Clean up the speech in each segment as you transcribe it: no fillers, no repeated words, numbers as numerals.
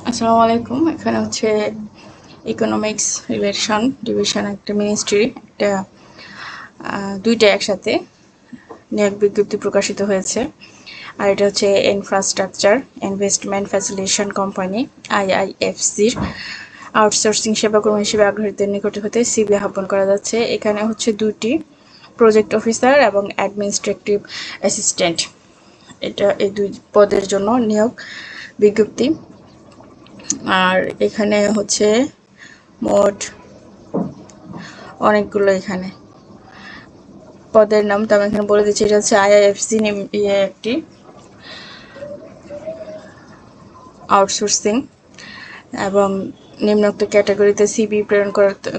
আসসালামু আলাইকুম। এখানে হচ্ছে ইকোনমিক্স রিলেশন ডিভিশন একটা মিনিস্ট্রি একটা দুইটা একসাথে নিয়োগ বিজ্ঞপ্তি প্রকাশিত হয়েছে। আর এটা হচ্ছে ইনফ্রাস্ট্রাকচার ইনভেস্টমেন্ট ফ্যাসিলিটেশন কোম্পানি আইআইএফসির আউটসোর্সিং সেবা কর্মী হিসেবে আগ্রহীদের নিকট হতে সিভি আহ্বান করা যাচ্ছে। এখানে হচ্ছে দুটি প্রজেক্ট অফিসার এবং অ্যাডমিনিস্ট্রেটিভ অ্যাসিস্ট্যান্ট, এটা এই দুই পদের জন্য নিয়োগ বিজ্ঞপ্তি। আর এখানে হচ্ছে মোট অনেকগুলো এখানে পদের নাম তো আমি এখানে বলে দিচ্ছি। এটা হচ্ছে আইআইএফসি একটি আউটসোর্সিং এবং নিম্নোক্ত ক্যাটাগরিতে সিভি প্রেরণ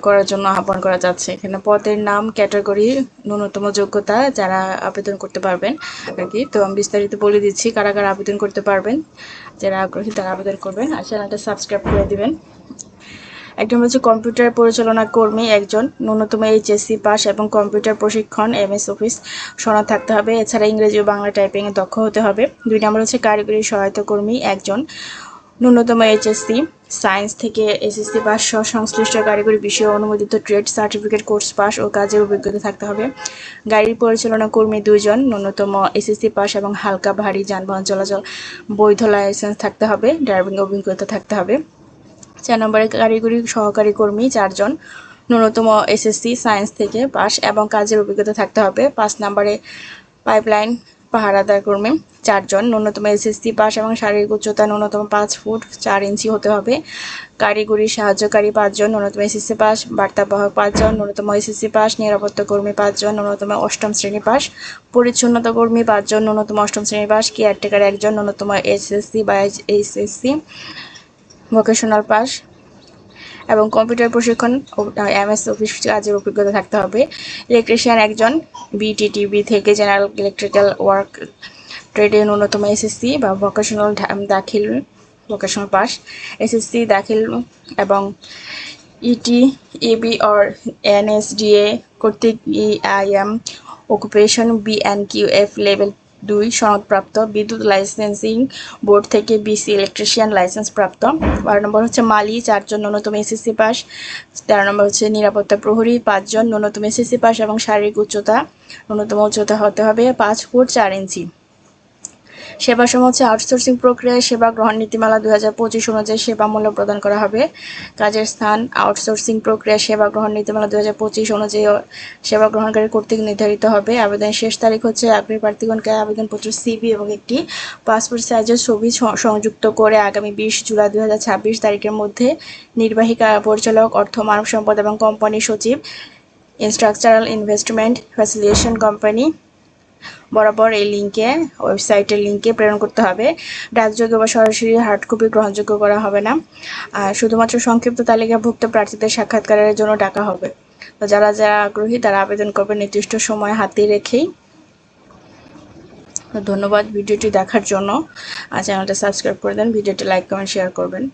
করার জন্য আহ্বান করা যাচ্ছে। এখানে পদের নাম, ক্যাটাগরি, ন্যূনতম যোগ্যতা, যারা আবেদন করতে পারবেন আর কি। তো আমি বিস্তারিত বলে দিচ্ছি কারা কারা আবেদন করতে পারবেন। যারা আগ্রহী তারা আবেদন করবেন আর চ্যানেলটা সাবস্ক্রাইব করে দিবেন। একজন হচ্ছে কম্পিউটার পরিচালনা কর্মী একজন, ন্যূনতম এইচএসসি পাস এবং কম্পিউটার প্রশিক্ষণ এমএস অফিস সনদ থাকতে হবে। এছাড়া ইংরেজি ও বাংলা টাইপিংয়ে দক্ষ হতে হবে। 2 নম্বর হচ্ছে কারিগরি সহায়তা কর্মী একজন, ন্যূনতম এইচএসসি সায়েন্স থেকে এসএসসি পাস সহ সংশ্লিষ্ট কারিগরি বিষয়ে অনুমোদিত ট্রেড সার্টিফিকেট কোর্স পাস ও কাজের অভিজ্ঞতা থাকতে হবে। গাড়ি পরিচালনা কর্মী 2 জন, ন্যূনতম এসএসসি পাস এবং হালকা ভারী যানবাহন চলাচল বৈধ লাইসেন্স থাকতে হবে, ড্রাইভিং অভিজ্ঞতা থাকতে হবে। 4 নম্বরে কারিগরি সহকারী কর্মী 4 জন, ন্যূনতম এসএসসি সায়েন্স থেকে পাস এবং কাজের অভিজ্ঞতা থাকতে হবে। 5 নম্বরে পাইপলাইন পাহারাদার কর্মী 4 জন, ন্যূনতম এসএসসি পাস এবং শারীরিক উচ্চতা ন্যূনতম 5 ফুট 4 ইঞ্চি হতে হবে। কারিগরি সাহায্যকারী 5 জন, ন্যূনতম এসএসসি পাস। বার্তাবাহক 5 জন, ন্যূনতম এসএসসি পাস। নিরাপত্তা কর্মী 5 জন, ন্যূনতম 8ম শ্রেণী পাস। পরিচ্ছন্নতা কর্মী 5 জন, ন্যূনতম 8ম শ্রেণী পাস। কেয়ারটেকার 1 জন, ন্যূনতম এসএসসি বা এইচএসসি ভোকেশনাল পাস এবং কম্পিউটার প্রশিক্ষণ এমএস অফিস কাজের অভিজ্ঞতা থাকতে হবে। ইলেকট্রিশিয়ান 1 জন, বিটিটিবি থেকে জেনারেল ইলেকট্রিক্যাল ওয়ার্ক ট্রেডে ন্যূনতম এসএসসি বা ভোকেশনাল দাখিল ভোকেশনাল পাস, এসএসসি দাখিল এবং ইটি এবি অর এনএসডিএ কর্তৃক ইআইএম অকুপেশন বিএনকিউএফ লেভেল 2 সনদপ্রাপ্ত, বিদ্যুৎ লাইসেন্সিং বোর্ড থেকে বিসি ইলেকট্রিশিয়ান লাইসেন্স প্রাপ্ত। 12 নম্বর হচ্ছে মালি 4 জন, ন্যূনতম এসএসসি পাস। 13 নম্বর হচ্ছে নিরাপত্তা প্রহরী 5 জন, ন্যূনতম এসএসসি পাস এবং শারীরিক উচ্চতা ন্যূনতম উচ্চতা হতে হবে 5 ফুট 4 ইঞ্চি। সেবা সময় হচ্ছে আউটসোর্সিং প্রক্রিয়ায় সেবা গ্রহণ নীতিমালা 2025 অনুযায়ী সেবা মূল্য প্রদান করা হবে। কাজের স্থান আউটসোর্সিং প্রক্রিয়া সেবা গ্রহণ নীতিমালা 2025 অনুযায়ী সেবা গ্রহণকারী কর্তৃক নির্ধারিত হবে। আবেদনের শেষ তারিখ হচ্ছে আগ্রহী প্রার্থীগণকে আবেদনপত্র সিভি এবং একটি পাসপোর্ট সাইজের ছবি সংযুক্ত করে আগামী 20 জুলাই 2026 তারিখের মধ্যে নির্বাহী পরিচালক, অর্থ মানব সম্পদ এবং কোম্পানি সচিব, ইনস্ট্রাকচারাল ইনভেস্টমেন্ট ফ্যাসিলিটেশন কোম্পানি বরাবর এই লিঙ্কে ওয়েবসাইটের লিঙ্কে প্রেরণ করতে হবে। ডাকযোগে বা সরাসরি হার্ড কপি গ্রহণযোগ্য করা হবে না। আর শুধুমাত্র সংক্ষিপ্ত তালিকাভুক্ত প্রার্থীদের সাক্ষাৎকারের জন্য ডাকা হবে। তো যারা যারা আগ্রহী তারা আবেদন করবে নির্দিষ্ট সময় হাতে রেখেই। ধন্যবাদ ভিডিওটি দেখার জন্য। আর চ্যানেলটা সাবস্ক্রাইব করে দেন, ভিডিওটি লাইক কমেন্ট শেয়ার করবেন।